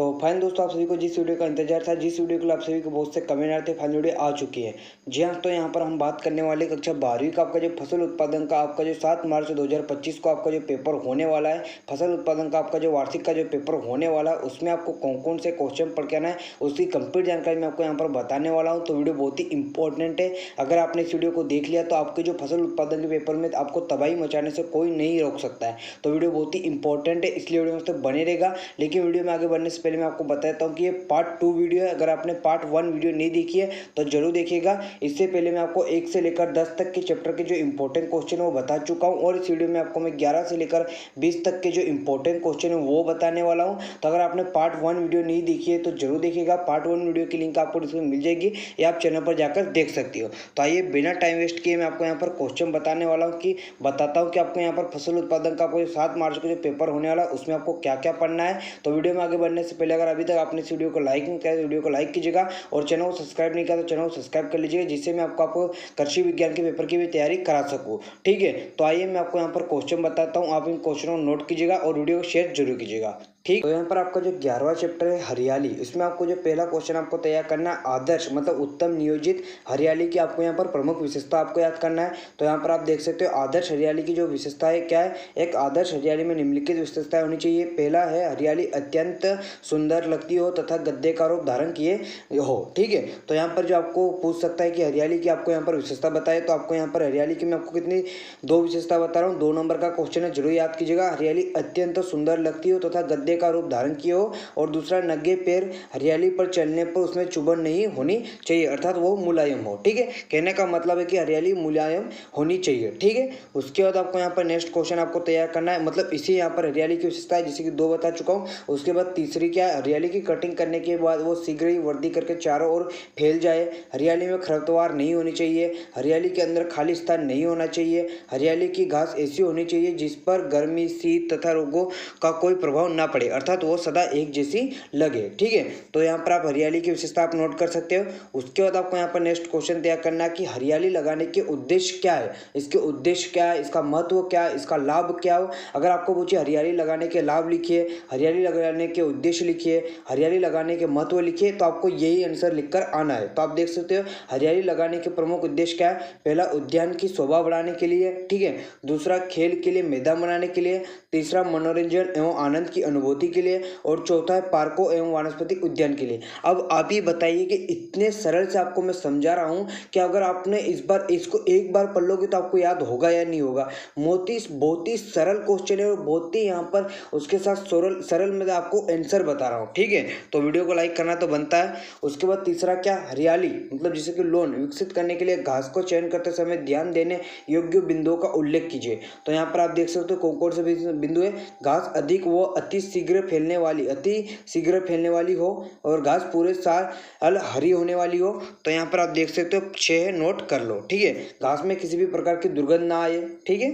तो फाइन दोस्तों, आप सभी को जिस वीडियो का इंतजार था, जिस वीडियो के लिए आप सभी को बहुत से कमेंट आए थे, फाइन वीडियो आ चुकी है। जी हाँ, तो यहाँ पर हम बात करने वाले कक्षा 12वीं का आपका जो फसल उत्पादन का आपका जो 7 मार्च 2025 को आपका जो पेपर होने वाला है, फसल उत्पादन का आपका जो वार्षिक का जो पेपर होने वाला है, उसमें आपको कौन कौन से क्वेश्चन पढ़ के आना है, उसकी कंप्लीट जानकारी मैं आपको यहाँ पर बताने वाला हूँ। तो वीडियो बहुत ही इंपॉर्टेंट है। अगर आपने इस वीडियो को देख लिया तो आपके जो फसल उत्पादन के पेपर में आपको तबाही मचाने से कोई नहीं रोक सकता है। तो वीडियो बहुत ही इंपॉर्टेंट है, इसलिए वीडियो में तो बने रहेगा। लेकिन वीडियो में आगे बढ़ने से पहले मैं आपको बताता हूँ कि ये पार्ट 2 वीडियो है। अगर आपने पार्ट 1 वीडियो नहीं देखी है तो जरूर देखिएगा। इससे पहले मैं आपको 1 से लेकर 10 तक के चैप्टर के जो इंपॉर्टेंट क्वेश्चन है वो बता चुका हूँ, और इस वीडियो में आपको मैं 11 से लेकर 20 तक के जो इंपॉर्टेंट क्वेश्चन है वो बताने वाला हूँ। तो अगर आपने पार्ट 1 वीडियो नहीं देखी है तो जरूर देखिएगा। पार्ट 1 वीडियो की लिंक आपको डिस्क्रिप्शन में मिल जाएगी, या आप चैनल पर जाकर देख सकती हो। तो आइए बिना टाइम वेस्ट किए मैं आपको यहाँ पर क्वेश्चन बताने वाला हूँ कि बताता हूँ कि आपको यहाँ पर फसल उत्पादन का कोई 7 मार्च को जो पेपर होने वाला है उसमें आपको क्या क्या पढ़ना है। तो वीडियो में आगे बढ़ने से पहले अगर अभी तक आपने इस वीडियो को लाइक नहीं किया तो वीडियो को लाइक कीजिएगा, और चैनल को सब्सक्राइब नहीं किया तो चैनल को सब्सक्राइब कर लीजिएगा, जिससे मैं आपको कृषि विज्ञान के पेपर की भी तैयारी करा सकूँ। ठीक है, तो आइए मैं आपको यहाँ पर क्वेश्चन बताता हूँ, आप इन क्वेश्चनों को नोट कीजिएगा और वीडियो को शेयर जरूर कीजिएगा। ठीक, तो यहाँ पर आपका जो 11वां चैप्टर है हरियाली, इसमें आपको जो पहला क्वेश्चन आपको तैयार करना है आदर्श मतलब उत्तम नियोजित हरियाली की आपको यहाँ पर प्रमुख विशेषता आपको याद करना है। तो यहाँ पर आप देख सकते हो आदर्श हरियाली की जो विशेषता है क्या है। एक आदर्श हरियाली में निम्नलिखित विशेषताएं होनी चाहिए। पहला है हरियाली अत्यंत सुंदर लगती हो तथा गद्दे का रूप धारण किए हो। ठीक है, तो यहाँ पर जो आपको पूछ सकता है कि हरियाली की आपको यहाँ पर विशेषता बताए, तो आपको यहाँ पर हरियाली की मैं आपको कितनी 2 विशेषता बता रहा हूँ। 2 नंबर का क्वेश्चन है, जरूर याद कीजिएगा। हरियाली अत्यंत सुंदर लगती हो तथा गद्दे का रूप धारण किए हो, और दूसरा नंगे पैर हरियाली पर चलने पर उसमें चुभन नहीं होनी चाहिए, अर्थात वो मुलायम हो। ठीक है, कहने का मतलब है कि हरियाली मुलायम होनी चाहिए। ठीक है, उसके बाद आपको यहाँ पर नेक्स्ट क्वेश्चन आपको तैयार करना है, मतलब इसी यहाँ पर हरियाली की विशेषता है जैसे कि 2 बता चुका हूँ। उसके बाद तीसरी क्या है, हरियाली की कटिंग करने के बाद वो शीघ्र ही वृद्धि करके चारों ओर फैल जाए। हरियाली में खरपतवार नहीं होनी चाहिए। हरियाली के अंदर खाली स्थान नहीं होना चाहिए। हरियाली की घास ऐसी होनी चाहिए जिस पर गर्मी, शीत तथा रोगों का कोई प्रभाव ना पड़े, अर्थात वो सदा एक जैसी लगे। ठीक है, तो यहाँ पर आप हरियाली की विशेषता आप नोट कर सकते हो। उसके बाद आपको यहाँ पर नेक्स्ट क्वेश्चन तैयार करना है कि हरियाली लगाने के उद्देश्य क्या है, इसके उद्देश्य क्या है, इसका महत्व क्या है, इसका लाभ क्या हो। अगर आपको पूछे हरियाली लगाने के लाभ लिखिए, हरियाली लगाने के उद्देश्य लिखिए, हरियाली लगाने के महत्व लिखिए, तो आपको यही आंसर लिखकर आना है। तो आप देख सकते हो हरियाली लगाने के प्रमुख उद्देश्य क्या है। पहला, उद्यान की शोभा बढ़ाने के लिए। ठीक है, दूसरा, खेल के लिए मैदान बनाने के लिए। तीसरा, मनोरंजन एवं आनंद की अनुभूति के लिए, और चौथा है पार्कों एवं वानस्पतिक उद्यान के लिए। अब आप ही बताइए कि इतने सरल से आपको मैं समझा रहा हूं कि अगर आपने इस बार इसको एक बार पढ़ लोगे तो आपको याद होगा या नहीं होगा। बहुत ही सरल क्वेश्चन है, और बहुत ही यहाँ पर उसके साथ सरल सरल मैं आपको आंसर बता रहा हूँ। ठीक है, तो वीडियो को लाइक करना तो बनता है। उसके बाद तीसरा क्या, हरियाली मतलब जैसे कि लोन विकसित करने के लिए घास को चयन करते समय ध्यान देने योग्य बिंदुओं का उल्लेख कीजिए। तो यहाँ पर आप देख सकते हो कौन से बिंदु है। घास अधिक व अति शीघ्र फैलने वाली हो, और घास पूरे साल हरी होने वाली हो। तो यहाँ पर आप देख सकते हो 6 नोट कर लो। ठीक है, घास में किसी भी प्रकार की दुर्गंध ना आए। ठीक है,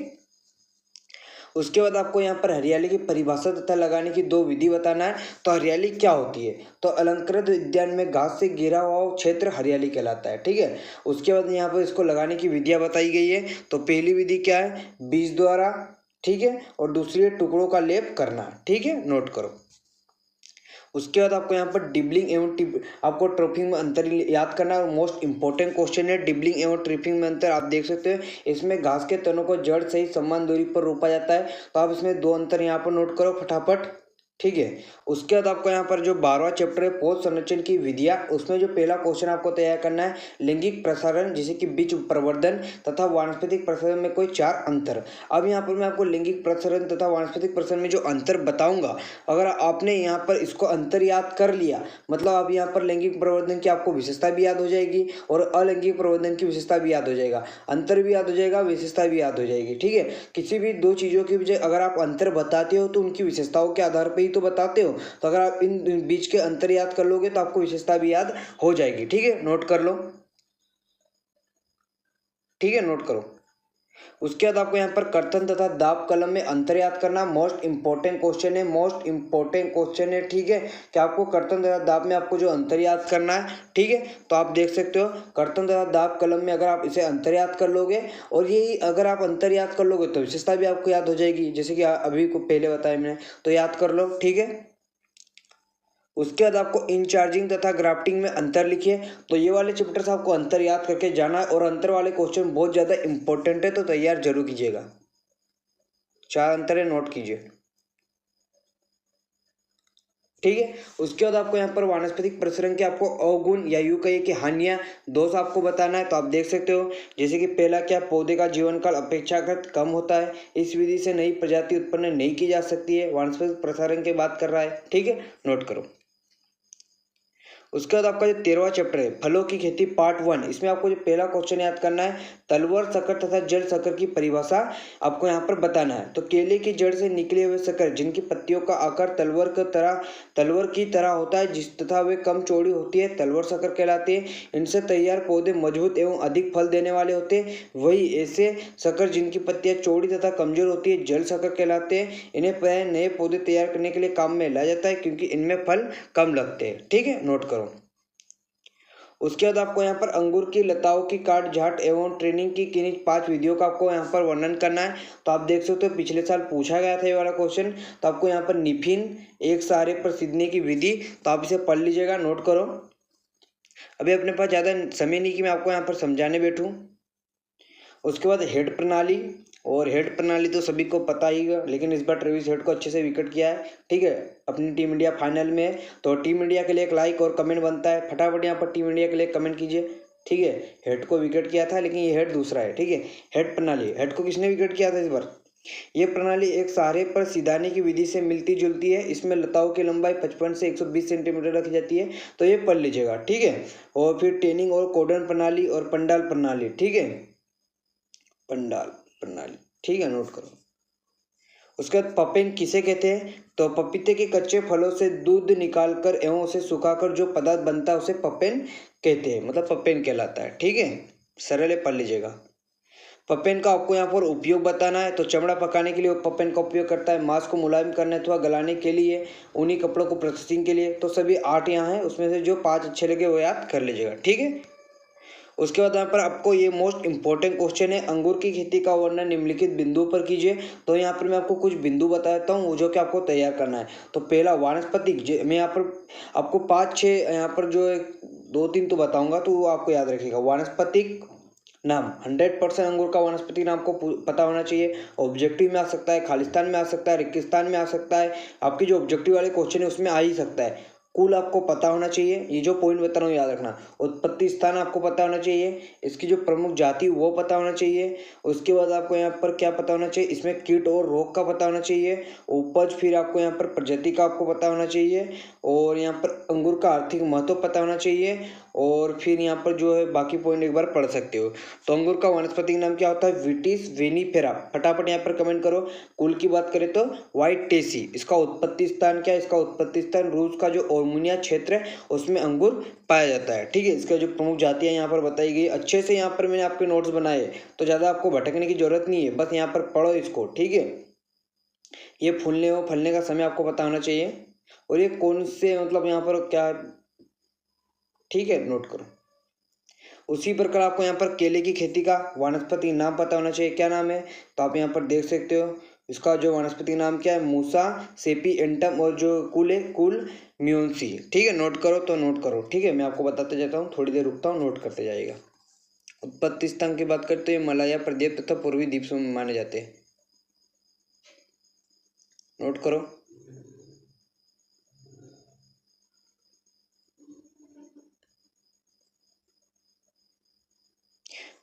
उसके बाद आपको यहाँ पर हरियाली की परिभाषा तथा लगाने की 2 विधि बताना है। तो हरियाली क्या होती है, तो अलंकृत उद्यान में घास से घिरा हुआ क्षेत्र हरियाली कहलाता है। ठीक है, उसके बाद यहाँ पर इसको लगाने की विधियाँ बताई गई है। तो पहली विधि क्या है, बीज द्वारा। ठीक है, और दूसरी है टुकड़ों का लेप करना। ठीक है, नोट करो। उसके बाद आपको यहाँ पर डिबलिंग एवं आपको ट्रिपिंग में अंतर याद करना है, और मोस्ट इंपॉर्टेंट क्वेश्चन है डिबलिंग एवं ट्रिपिंग में अंतर। आप देख सकते हो इसमें घास के तनों को जड़ सही समान दूरी पर रोपा जाता है। तो आप इसमें 2 अंतर यहाँ पर नोट करो फटाफट। ठीक है, उसके बाद आपको यहाँ पर जो 12वां चैप्टर है पोष संरक्षण की विधियाँ, उसमें जो पहला क्वेश्चन आपको तैयार करना है लैंगिक प्रसारण जैसे कि बीज प्रवर्धन तथा वानस्पतिक प्रसारण में कोई 4 अंतर। अब यहाँ पर मैं आपको लैंगिक प्रसारण तथा वानस्पतिक प्रसारण में जो अंतर बताऊंगा, अगर आपने यहाँ पर इसको अंतर याद कर लिया, मतलब आप यहाँ पर लैंगिक प्रवर्धन की आपको विशेषता भी याद हो जाएगी, और अलैंगिक प्रवर्धन की विशेषता भी याद हो जाएगा, अंतर भी याद हो जाएगा, विशेषता भी याद हो जाएगी। ठीक है, किसी भी 2 चीज़ों की वजह अगर आप अंतर बताते हो तो उनकी विशेषताओं के आधार पर तो बताते हो। तो अगर आप इन बीच के अंतर याद कर लोगे तो आपको विशेषता भी याद हो जाएगी। ठीक है, नोट कर लो। ठीक है, नोट करो। उसके बाद आपको यहाँ पर कर्तन तथा दाब कलम में अंतर याद करना मोस्ट इंपॉर्टेंट क्वेश्चन है, मोस्ट इंपॉर्टेंट क्वेश्चन है। ठीक है, कि आपको कर्तन तथा दाब में आपको जो अंतर याद करना है। ठीक है, तो आप देख सकते हो कर्तन तथा दाब कलम में अगर आप इसे अंतर याद कर लोगे, और यही अगर आप अंतर याद कर लोगे तो विशेषता भी आपको याद हो जाएगी, जैसे कि अभी को पहले बताया मैंने, तो याद कर लो। ठीक है, उसके बाद आपको इंचार्जिंग तथा ग्राफ्टिंग में अंतर लिखिए। तो ये वाले चैप्टर्स आपको अंतर याद करके जाना है और अंतर वाले क्वेश्चन बहुत ज़्यादा इंपॉर्टेंट है, तो तैयार जरूर कीजिएगा। 4 अंतर है, नोट कीजिए, ठीक है। उसके बाद आपको यहाँ पर वानस्पतिक प्रसरण के आपको अवगुण या यूं कहिए कि हानियां दोष आपको बताना है। तो आप देख सकते हो, जैसे कि पहला क्या, पौधे का जीवन काल अपेक्षाकृत कम होता है, इस विधि से नई प्रजाति उत्पन्न नहीं की जा सकती है। वानस्पतिक प्रसारण की बात कर रहा है, ठीक है, नोट करो। उसके बाद आपका जो 13वां चैप्टर है फलों की खेती पार्ट 1, इसमें आपको जो पहला क्वेश्चन याद करना है, तलवर शक्कर तथा जड़ शक्कर की परिभाषा आपको यहाँ पर बताना है। तो केले की जड़ से निकले हुए शक्कर जिनकी पत्तियों का आकार तलवर की तरह होता है, जिस तथा वे कम चौड़ी होती है, तलवर शक्कर कहलाते हैं। इनसे तैयार पौधे मजबूत एवं अधिक फल देने वाले होते हैं। वही ऐसे शक्कर जिनकी पत्तियां चौड़ी तथा कमजोर होती है जड़ शक्कर कहलाते हैं। इन्हें प्राय नए पौधे तैयार करने के लिए काम में लाया जाता है, क्योंकि इनमें फल कम लगते हैं, ठीक है, नोट करो। उसके बाद आपको यहाँ पर अंगूर की लताओं की काट छांट एवं ट्रेनिंग की किन्हीं 5 विधियों का आपको यहाँ पर वर्णन करना है। तो आप देख सकते हो पिछले साल पूछा गया था ये वाला क्वेश्चन। तो आपको यहाँ पर निफिन एक सहारे पर सीधने की विधि, तो आप इसे पढ़ लीजिएगा, नोट करो। अभी अपने पास ज़्यादा समय नहीं कि मैं आपको यहाँ पर समझाने बैठूँ। उसके बाद हेड प्रणाली, और हेड प्रणाली तो सभी को पता ही है, लेकिन इस बार ट्रेविस हेड को अच्छे से विकेट किया है, ठीक है, अपनी टीम इंडिया फाइनल में है। तो टीम इंडिया के लिए एक लाइक और कमेंट बनता है, फटाफट यहाँ पर टीम इंडिया के लिए कमेंट कीजिए, ठीक है। हेड को विकेट किया था, लेकिन ये हेड दूसरा है, ठीक है। हेड प्रणाली, हेड को किसने विकेट किया था इस बार? ये प्रणाली एक सहारे पर सिधाने की विधि से मिलती जुलती है। इसमें लताओं की लंबाई 55 से 120 सेंटीमीटर रखी जाती है, तो ये पढ़ लीजिएगा, ठीक है। और फिर ट्रेनिंग और कोडन प्रणाली और पंडाल प्रणाली, ठीक है, पंडाल प्रणाली, ठीक है, नोट करो। उसके बाद पपेन किसे कहते हैं? तो पपीते के कच्चे फलों से दूध निकालकर एवं उसे सुखाकर जो पदार्थ बनता है उसे पपेन कहते हैं, मतलब पपेन कहलाता है, ठीक है, सरल है, पढ़ लीजिएगा। पपेन का आपको यहाँ पर उपयोग बताना है। तो चमड़ा पकाने के लिए वो पपेन का उपयोग करता है, मांस को मुलायम करने अथवा गलाने के लिए, ऊनी कपड़ों को प्रोसेसिंग के लिए। तो सभी 8 यहाँ हैं, उसमें से जो 5 अच्छे लगे वो याद कर लीजिएगा, ठीक है। उसके बाद यहाँ पर आपको ये मोस्ट इंपॉर्टेंट क्वेश्चन है, अंगूर की खेती का वर्णन निम्नलिखित बिंदुओं पर कीजिए। तो यहाँ पर मैं आपको कुछ बिंदु बताता हूँ जो कि आपको तैयार करना है। तो पहला वानस्पतिक, मैं यहाँ पर आपको 5-6 यहाँ पर जो 2-3 तो बताऊंगा, तो वो आपको याद रखिएगा। वानस्पतिक नाम, 100% अंगूर का वानस्पतिक नाम को पता होना चाहिए। ऑब्जेक्टिव में आ सकता है, खालिस्तान में आ सकता है, रेगिस्तान में आ सकता है, आपकी जो ऑब्जेक्टिव वाले क्वेश्चन है उसमें आ ही सकता है। कुल आपको पता होना चाहिए, ये जो पॉइंट बता रहा हूँ याद रखना। उत्पत्ति स्थान आपको पता होना चाहिए, इसकी जो प्रमुख जाति वो पता होना चाहिए। उसके बाद आपको यहाँ पर क्या पता होना चाहिए, इसमें कीट और रोग का पता होना चाहिए। उपज, फिर आपको यहाँ पर प्रजाति का आपको पता होना चाहिए, और यहाँ पर अंगूर का आर्थिक महत्व पता होना चाहिए। और फिर यहाँ पर जो है बाकी पॉइंट एक बार पढ़ सकते हो। तो अंगूर का वानस्पतिक नाम क्या होता है? विटिस विनिफेरा, फटाफट यहाँ पर कमेंट करो। कुल की बात करें तो व्हाइट टेसी। इसका उत्पत्ति स्थान क्या है? इसका उत्पत्ति स्थान रूस का जो ओर्मुनिया क्षेत्र है उसमें अंगूर पाया जाता है, ठीक है। इसका जो प्रमुख जातियाँ यहाँ पर बताई गई, अच्छे से यहाँ पर मैंने आपके नोट्स बनाए, तो ज़्यादा आपको भटकने की जरूरत नहीं है, बस यहाँ पर पढ़ो इसको, ठीक है। ये फूलने और फलने का समय आपको पता होना चाहिए, और ये कौन से मतलब यहाँ पर क्या, ठीक है, नोट करो। उसी प्रकार आपको यहाँ पर केले की खेती का वानस्पतिक नाम पता होना चाहिए, क्या नाम है? तो आप यहाँ पर देख सकते हो, इसका जो वानस्पतिक नाम क्या है? मूसा सेपिएंटम, और जो कुल है कुल म्यूनसी, ठीक है, नोट करो, तो नोट करो, ठीक है। मैं आपको बताते जाता हूँ, थोड़ी देर रुकता हूँ, नोट करते जाइएगा। उत्पत्ति स्थान की बात करते हैं, मलाया प्रदेश तथा पूर्वी द्वीप में माने जाते हैं, नोट करो।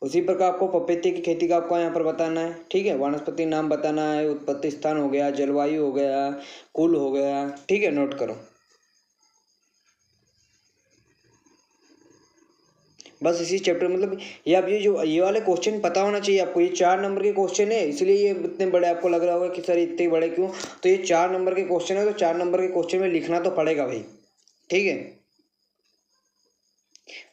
उसी प्रकार आपको पपीते की खेती का आपको यहाँ पर बताना है, ठीक है। वानस्पतिक नाम बताना है, उत्पत्ति स्थान हो गया, जलवायु हो गया, कुल हो गया, ठीक है, नोट करो। बस इसी चैप्टर, मतलब ये आप ये वाले क्वेश्चन पता होना चाहिए आपको। ये 4 नंबर के क्वेश्चन है, इसलिए ये इतने बड़े आपको लग रहा होगा कि सर इतने बड़े क्यों। तो ये 4 नंबर के क्वेश्चन है, तो 4 नंबर के क्वेश्चन में लिखना तो पड़ेगा भाई, ठीक है।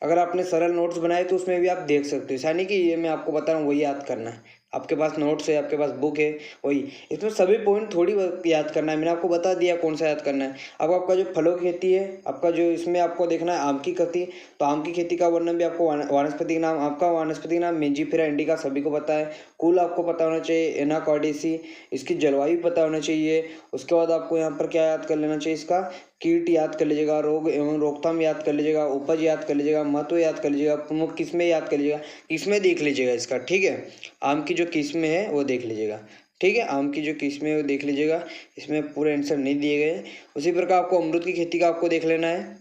अगर आपने सरल नोट्स बनाए तो उसमें भी आप देख सकते हो, ऐसा नहीं कि ये मैं आपको बता रहा हूँ वही याद करना है। आपके पास नोट्स है, आपके पास बुक है, वही इसमें सभी पॉइंट थोड़ी याद करना है, मैंने आपको बता दिया कौन सा याद करना है। अब आपका जो फलों की खेती है, आपका जो इसमें आपको देखना है आम की खेती, तो आम की खेती का वर्णन भी आपको वानस्पतिक नाम, आपका वानस्पतिक नाम मेंजिफेरा इंडिका सभी को पता है। कुल आपको पता होना चाहिए एनाकॉर्डिसी, इसकी जलवायु पता होना चाहिए। उसके बाद आपको यहाँ पर क्या याद कर लेना चाहिए, इसका कीट याद कर लीजिएगा, रोग एवं रोकथाम याद कर लीजिएगा, उपज याद कर लीजिएगा, महत्व याद कर लीजिएगा, प्रमुख किस्में याद कर लीजिएगा। किस्में देख लीजिएगा इसका, ठीक है। आम की जो किस्में है वो देख लीजिएगा, ठीक है। आम की जो किस्में है वो देख लीजिएगा, इसमें पूरे आंसर नहीं दिए गए। उसी प्रकार आपको अमरूद की खेती का आपको देख लेना है।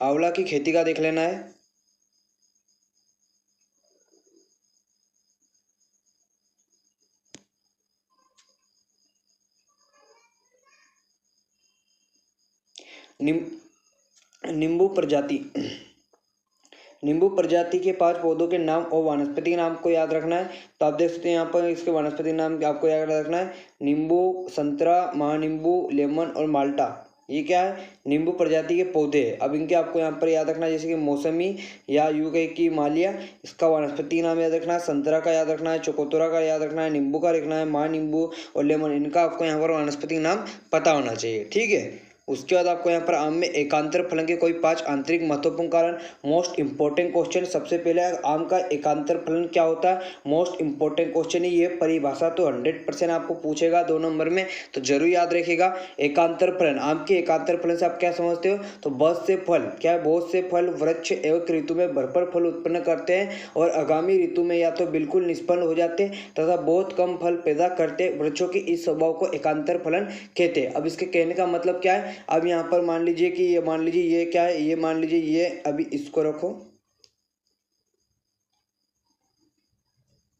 आंवला की खेती का देख लेना है। नींबू प्रजाति, नींबू प्रजाति के 5 पौधों के नाम और वनस्पति नाम को याद रखना है। तो आप देख सकते हैं यहाँ पर इसके वनस्पति नाम आपको याद रखना है। नींबू, संतरा, महानींबू, लेमन और माल्टा, ये क्या है? नींबू प्रजाति के पौधे हैं। अब इनके आपको यहाँ पर याद रखना है, जैसे कि मौसमी या यूं कहीं की मालिया, इसका वनस्पति नाम याद रखना है। संतरा का याद रखना है, चकोतरा का याद रखना है, नींबू का रखना है, महानींबू और लेमन, इनका आपको यहाँ पर वनस्पति नाम पता होना चाहिए, ठीक है। उसके बाद आपको यहाँ पर आम में एकांतर फलन के कोई 5 आंतरिक महत्वपूर्ण कारण। मोस्ट इंपॉर्टेंट क्वेश्चन, सबसे पहले आम का एकांतर फलन क्या होता है, मोस्ट इंपॉर्टेंट क्वेश्चन है ये। परिभाषा तो 100% आपको पूछेगा 2 नंबर में, तो जरूर याद रखिएगा। एकांतर फलन, आम के एकांतर फलन से आप क्या समझते हो? तो बहुत से फल, क्या है? बहुत से फल वृक्ष एवं ऋतु में भरपूर फल उत्पन्न करते हैं और आगामी ऋतु में या तो बिल्कुल निष्फल हो जाते हैं तथा बहुत कम फल पैदा करते। वृक्षों की इस स्वभाव को एकांतर फलन कहते हैं। अब इसके कहने का मतलब क्या है? अब यहाँ पर मान लीजिए कि ये मान लीजिए ये क्या है, ये मान लीजिए ये, अभी इसको रखो,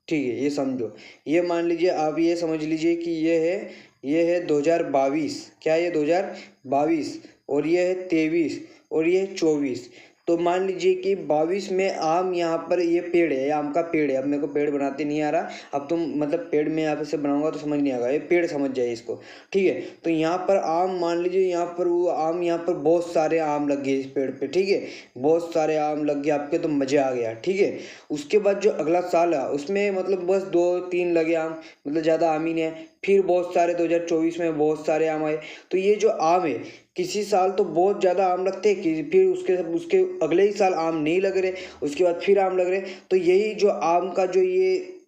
ठीक है, ये समझो। ये मान लीजिए, आप ये समझ लीजिए कि ये है 2022, क्या है ये 2022, और ये है 23 और ये 24। तो मान लीजिए कि 22 में आम, यहाँ पर ये पेड़ है, आम का पेड़ है। अब मेरे को पेड़ बनाते नहीं आ रहा, अब तुम मतलब पेड़ में यहाँ से बनाऊंगा तो समझ नहीं आएगा, ये पेड़ समझ जाए इसको, ठीक है। तो यहाँ पर आम, मान लीजिए यहाँ पर वो आम, यहाँ पर बहुत सारे आम लग गए इस पेड़ पे, ठीक है, बहुत सारे आम लग गए आपके, तो मजे आ गया, ठीक है। उसके बाद जो अगला साल है उसमें मतलब बस 2-3 लगे आम, मतलब ज़्यादा आम ही नहीं है। फिर बहुत सारे 2024 में बहुत सारे आम आए। तो ये जो आम है, किसी साल तो बहुत ज़्यादा आम लगते हैं, कि फिर उसके अगले ही साल आम नहीं लग रहे, उसके बाद फिर आम लग रहे। तो यही जो आम का जो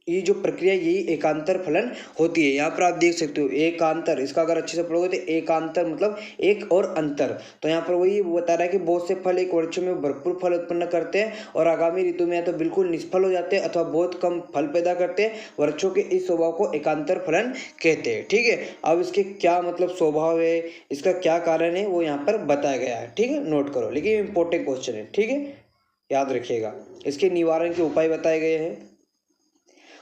ये जो प्रक्रिया, यही एकांतर फलन होती है। यहाँ पर आप देख सकते हो एकांतर, इसका अगर अच्छे से पढ़ोगे तो एकांतर मतलब एक और अंतर। तो यहाँ पर वही बता रहा है कि बहुत से फल एक वृक्ष में भरपूर फल उत्पन्न करते हैं और आगामी ऋतु में या तो बिल्कुल निष्फल हो जाते हैं अथवा बहुत कम फल पैदा करते हैं। वृक्षों के इस स्वभाव को एकांतर फलन कहते हैं, ठीक है। अब इसके क्या मतलब स्वभाव है, इसका क्या कारण है, वो यहाँ पर बताया गया है, ठीक है, नोट करो। लेकिन इंपॉर्टेंट क्वेश्चन है, ठीक है, याद रखिएगा। इसके निवारण के उपाय बताए गए हैं।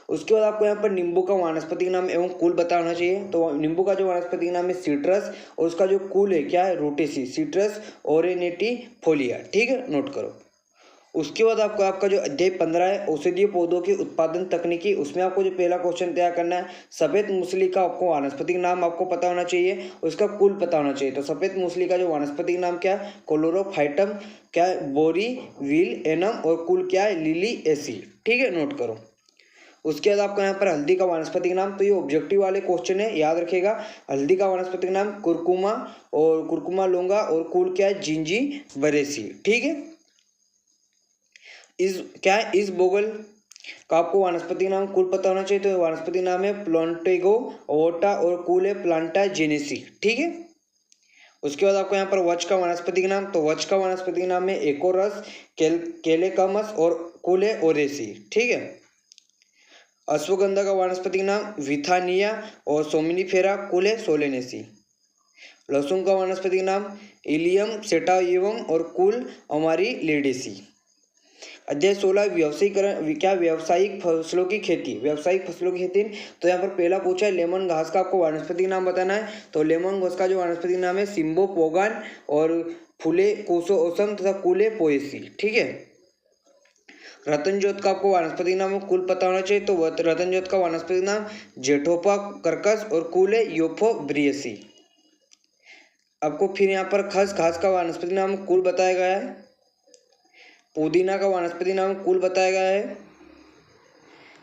उसके बाद आपको यहाँ पर नींबू का वानस्पतिक नाम एवं कुल बताना होना चाहिए। तो नींबू का जो वानस्पतिक नाम है सिट्रस, और उसका जो कुल है क्या है, रोटेसी, सिट्रस ओरेनेटिफोलिया, ठीक है, नोट करो। उसके बाद आपको आपका जो अध्याय 15 है औषधीय पौधों की उत्पादन तकनीकी, उसमें आपको जो पहला क्वेश्चन तैयार करना है, सफेद मूसली का आपको वानस्पतिक नाम आपको पता होना चाहिए, उसका कुल पता होना चाहिए। तो सफेद मूसली का जो वानस्पतिक नाम क्या है, क्लोरोफाइटम, क्या है, बोरी व्हील एनम, और कुल क्या है, लिली एसी, ठीक है, नोट करो। उसके बाद आपको यहाँ पर हल्दी का वानस्पतिक नाम, तो ये ऑब्जेक्टिव वाले क्वेश्चन है, याद रखिएगा। हल्दी का वानस्पतिक नाम कुरकुमा, और कुरकुमा लोंगा, और कुल क्या है, जिंजी बरेसी, ठीक है। इस क्या है, इस बोगल का आपको वानस्पतिक नाम कुल पता होना चाहिए। तो वानस्पतिक नाम है प्लांटेगो ओटा, और कुल है प्लांटा जेनेसी, ठीक है। उसके बाद आपको यहाँ पर वच का वानस्पतिक नाम, तो वच का वानस्पतिक नाम है एकोरस, केलेकमस, और कुल है ओरेसी, ठीक है। अश्वगंधा का वानस्पतिक नाम विथानिया, और सोमिनिफेरा, कुल है सोलेनेसी। लहसुन का वानस्पतिक नाम इलियम सेटाइवम, और कुल हमारी लेडेसी। अध्याय 16 व्यवसायीकरण, क्या व्यावसायिक फसलों की खेती, व्यावसायिक फसलों की खेती। तो यहाँ पर पहला पूछा है लेमन घास का आपको वानस्पतिक नाम बताना है। तो लेमन घास का जो वानस्पतिक नाम है सिम्बो पोगान, और फूले कोसो ओसम, तथा कुले पोएसी, ठीक है। रतन जोत का आपको वानस्पतिक नाम कुल पता होना चाहिए। तो रतन जोत का वानस्पतिक नाम जेठोपा कर्कस, और कुल है यूफोब्रियसी। आपको फिर यहाँ पर खस घास का वानस्पतिक नाम कुल बताया गया है। पुदीना का वानस्पतिक नाम कुल बताया गया है।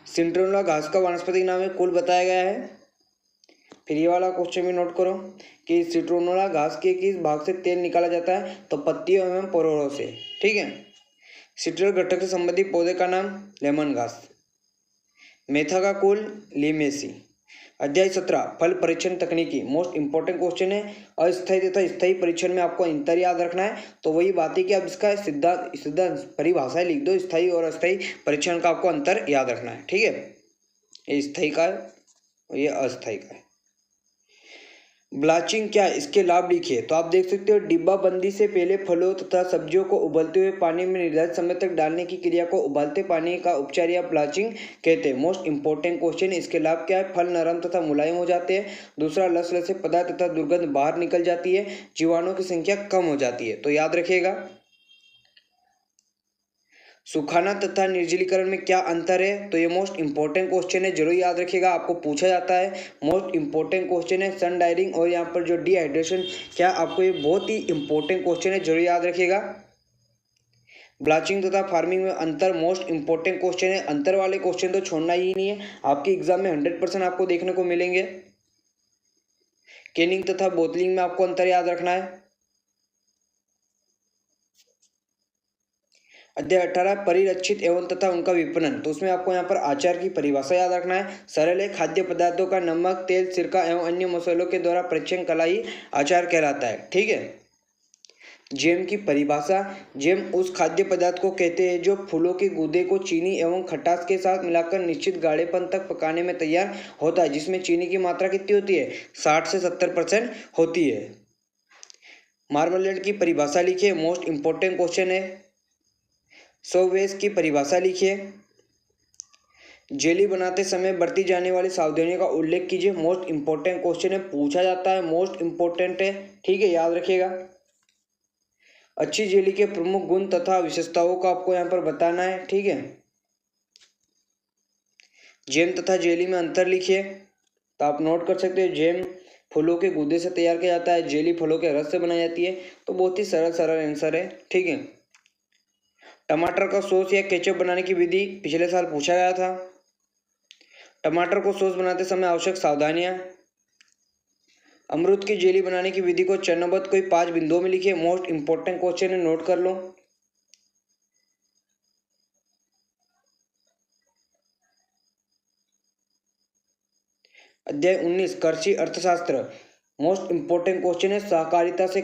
सिंट्रोला घास का वानस्पतिक नाम है कुल बताया गया है। फिर ये वाला क्वेश्चन भी नोट करो कि सिट्रोनोला घास के किस भाग से तेल निकाला जाता है, तो पत्तियों एवं परोड़ों से, ठीक है। सिट्रल घटक से संबंधित पौधे का नाम लेमन घास। मेथा का कुल लिमेसी। अध्याय 17 फल परीक्षण तकनीकी मोस्ट इंपॉर्टेंट क्वेश्चन है। अस्थायी तथा स्थायी परीक्षण में आपको अंतर याद रखना है। तो वही बात है कि आप इसका सिद्धांत सिद्धांत परिभाषाएं लिख दो, स्थायी और अस्थायी परीक्षण का आपको अंतर याद रखना है। ठीक है, ये स्थायी का है और ये अस्थायी का है। ब्लाचिंग क्या है, इसके लाभ लिखिए। तो आप देख सकते हो डिब्बाबंदी से पहले फलों तथा सब्जियों को उबलते हुए पानी में निर्धारित समय तक डालने की क्रिया को उबलते पानी का उपचार या ब्लाचिंग कहते हैं। मोस्ट इंपॉर्टेंट क्वेश्चन, इसके लाभ क्या है। फल नरम तथा मुलायम हो जाते हैं। दूसरा, लसलसे पदार्थ तथा दुर्गंध बाहर निकल जाती है। जीवाणुओं की संख्या कम हो जाती है। तो याद रखिएगा। सुखाना तथा निर्जलीकरण में क्या अंतर है, तो ये मोस्ट इंपॉर्टेंट क्वेश्चन है, जरूर याद रखिएगा, आपको पूछा जाता है। मोस्ट इंपॉर्टेंट क्वेश्चन है सन डायरिंग और यहाँ पर जो डिहाइड्रेशन, क्या आपको ये बहुत ही इंपॉर्टेंट क्वेश्चन है, जरूर याद रखिएगा। ब्लाचिंग तथा फार्मिंग में अंतर मोस्ट इंपॉर्टेंट क्वेश्चन है। अंतर वाले क्वेश्चन तो छोड़ना ही नहीं है, आपके एग्जाम में 100% आपको देखने को मिलेंगे। कैनिंग तथा बोतलिंग में आपको अंतर याद रखना है। अध्याय 18 परिरक्षित एवं तथा उनका विपणन, तो उसमें आपको यहाँ पर आचार की परिभाषा याद रखना है। सरल है, खाद्य पदार्थों का नमक, तेल, सिरका एवं अन्य मसालों के द्वारा परीक्षण कला ही आचार कहलाता है। ठीक है। जैम की परिभाषा, जैम उस खाद्य पदार्थ को कहते हैं जो फूलों के गूदे को चीनी एवं खटास के साथ मिलाकर निश्चित गाढ़ेपन तक पकाने में तैयार होता है, जिसमें चीनी की मात्रा कितनी होती है, 60 से 70% होती है। मार्मलेड की परिभाषा लिखिए, मोस्ट इंपॉर्टेंट क्वेश्चन है। सोवेज की परिभाषा लिखिए। जेली बनाते समय बरती जाने वाली सावधानियों का उल्लेख कीजिए, मोस्ट इंपॉर्टेंट क्वेश्चन है, पूछा जाता है, मोस्ट इंपॉर्टेंट है। ठीक है, याद रखिएगा। अच्छी जेली के प्रमुख गुण तथा विशेषताओं का आपको यहाँ पर बताना है। ठीक है। जैम तथा जेली में अंतर लिखिए, तो आप नोट कर सकते हो। जैम फलों के गूदे से तैयार किया जाता है, जेली फलों के रस से बनाई जाती है। तो बहुत ही सरल सरल आंसर है। ठीक है। टमाटर का सॉस या केचप बनाने की विधि पिछले साल पूछा गया था। टमाटर को सॉस बनाते समय आवश्यक सावधानियां। अमरूद की जेली बनाने की विधि को चरणबद्ध कोई 5 बिंदुओं में लिखिए, मोस्ट इंपॉर्टेंट क्वेश्चन है, नोट कर लो। अध्याय 19 कृषि अर्थशास्त्र, मोस्ट इंपॉर्टेंट क्वेश्चन है। सहकारिता से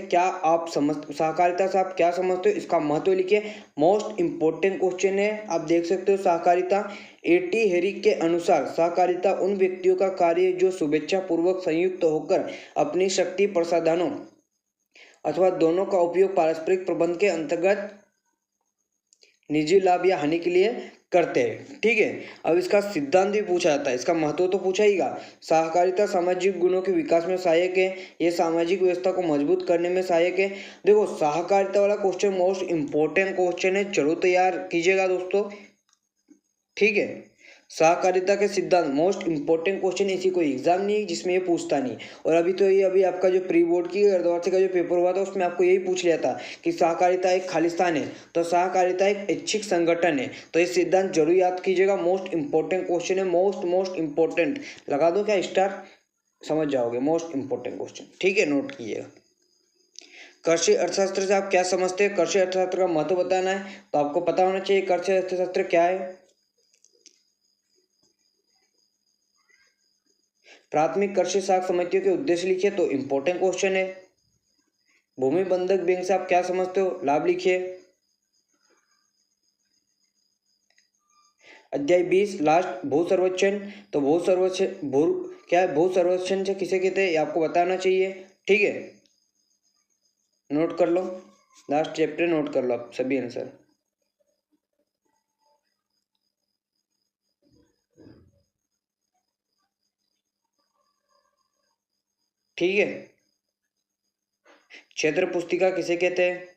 आप क्या समझते हो, इसका महत्व लिखिए, मोस्ट इंपॉर्टेंट क्वेश्चन है। आप देख सकते हो सहकारिता, एटी हेरिक के अनुसार सहकारिता उन व्यक्तियों का कार्य है जो शुभेच्छा पूर्वक संयुक्त होकर अपनी शक्ति, प्रसाधनों अथवा दोनों का उपयोग पारस्परिक प्रबंध के अंतर्गत निजी लाभ या हानि के लिए करते हैं। ठीक है। अब इसका सिद्धांत भी पूछा जाता है, इसका महत्व तो पूछा हीगा। सहकारिता सामाजिक गुणों के विकास में सहायक है, ये सामाजिक व्यवस्था को मजबूत करने में सहायक है। देखो, सहकारिता वाला क्वेश्चन मोस्ट इंपॉर्टेंट क्वेश्चन है, जरूर तैयार कीजिएगा दोस्तों। ठीक है। सहकारिता के सिद्धांत मोस्ट इंपॉर्टेंट क्वेश्चन, इसी कोई एग्जाम नहीं है जिसमें ये पूछता नहीं। और अभी आपका जो प्री बोर्ड की अर्धवार्षिक का जो पेपर हुआ था उसमें आपको यही पूछ लिया था कि सहकारिता एक खालिस्तान है, तो सहकारिता एक ऐच्छिक संगठन है। तो ये सिद्धांत जरूर याद कीजिएगा, मोस्ट इंपॉर्टेंट क्वेश्चन है। मोस्ट इंपॉर्टेंट लगा दो क्या स्टार, समझ जाओगे, मोस्ट इंपॉर्टेंट क्वेश्चन। ठीक है, नोट कीजिएगा। कृषि अर्थशास्त्र से आप क्या समझते हैं, कृषि अर्थशास्त्र का महत्व बताना है, तो आपको पता होना चाहिए कृषि अर्थशास्त्र क्या है। प्राथमिक कृषि साख समितियों के उद्देश्य लिखिए, तो इंपॉर्टेंट क्वेश्चन है। भूमि बंधक बैंक से आप क्या समझते हो, लाभ लिखिए। अध्याय 20 लास्ट भू सर्वेक्षण, तो भू सर्वेक्षण से किसे कहते हैं ये आपको बताना चाहिए। ठीक है, नोट कर लो, लास्ट चैप्टर नोट कर लो आप सभी आंसर। ठीक है। क्षेत्र पुस्तिका किसे कहते हैं,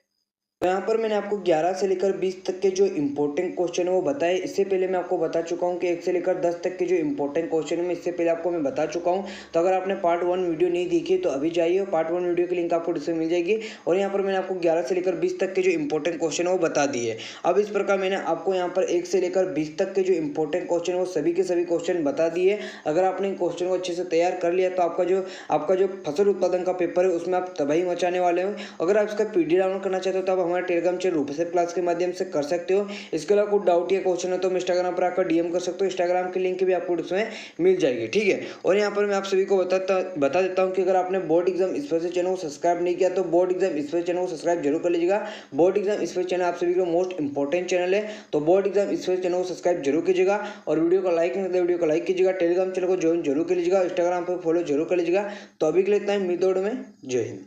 तो यहाँ पर मैंने आपको 11 से लेकर 20 तक के जो इंपॉर्टेंट क्वेश्चन है वो बताए। इससे पहले मैं आपको बता चुका हूँ कि 1 से लेकर 10 तक के जो इंपॉर्टेंट क्वेश्चन है मैं इससे पहले आपको मैं बता चुका हूँ। तो अगर आपने पार्ट 1 वीडियो नहीं देखी तो अभी जाइए, पार्ट 1 वीडियो की लिंक आपको डिस्क्रिप्शन मिल जाएगी। और यहाँ पर मैंने आपको 11 से लेकर 20 तक के जो इंपॉर्टेंट क्वेश्चन है वो बता दिए। अब इस प्रकार मैंने आपको यहाँ पर 1 से लेकर 20 तक के जो इंपॉर्टेंट क्वेश्चन है वो सभी के सभी क्वेश्चन बता दिए। अगर आपने इन क्वेश्चन को अच्छे से तैयार कर लिया तो आपका जो फसल उत्पादन का पेपर है उसमें आप तबाही मचाने वाले हो। अगर आप इसका पीडीएफ डाउनलोड करना चाहते हो तो आप हमारे टेलीग्राम चैनल रूपसेप क्लास के माध्यम से कर सकते हो। इसके अलावा कुछ डाउट या क्वेश्चन है तो हम इंस्टाग्राम पर आकर डीएम कर सकते हो। इंस्टाग्राम की लिंक भी आपको इसमें मिल जाएगी, ठीक है। और यहाँ पर मैं आप सभी को बता देता हूँ कि अगर आपने बोर्ड एग्जाम स्पेशल चैनल को सब्सक्राइब नहीं किया तो बोर्ड एग्जाम स्पेशल चैनल को सब्सक्राइब जरूर कर लीजिएगा। बोर्ड एग्जाम स्पेशल चैनल आप सभी को मोस्ट इंपॉर्टेंट चैनल है, तो बोर्ड एग्जाम स्पेशल चैनल को सब्सक्राइब जरूर कीजिएगा। और वीडियो को लाइक नहीं करते वीडियो को लाइक कीजिएगा। टेलीग्राम चैनल को ज्वाइन जरूर कर लीजिएगा। इंस्टाग्राम पर फॉलो जरूर कर लीजिएगा। तो अभी के लिए इतना ही, मिलते हैं में। जय हिंद।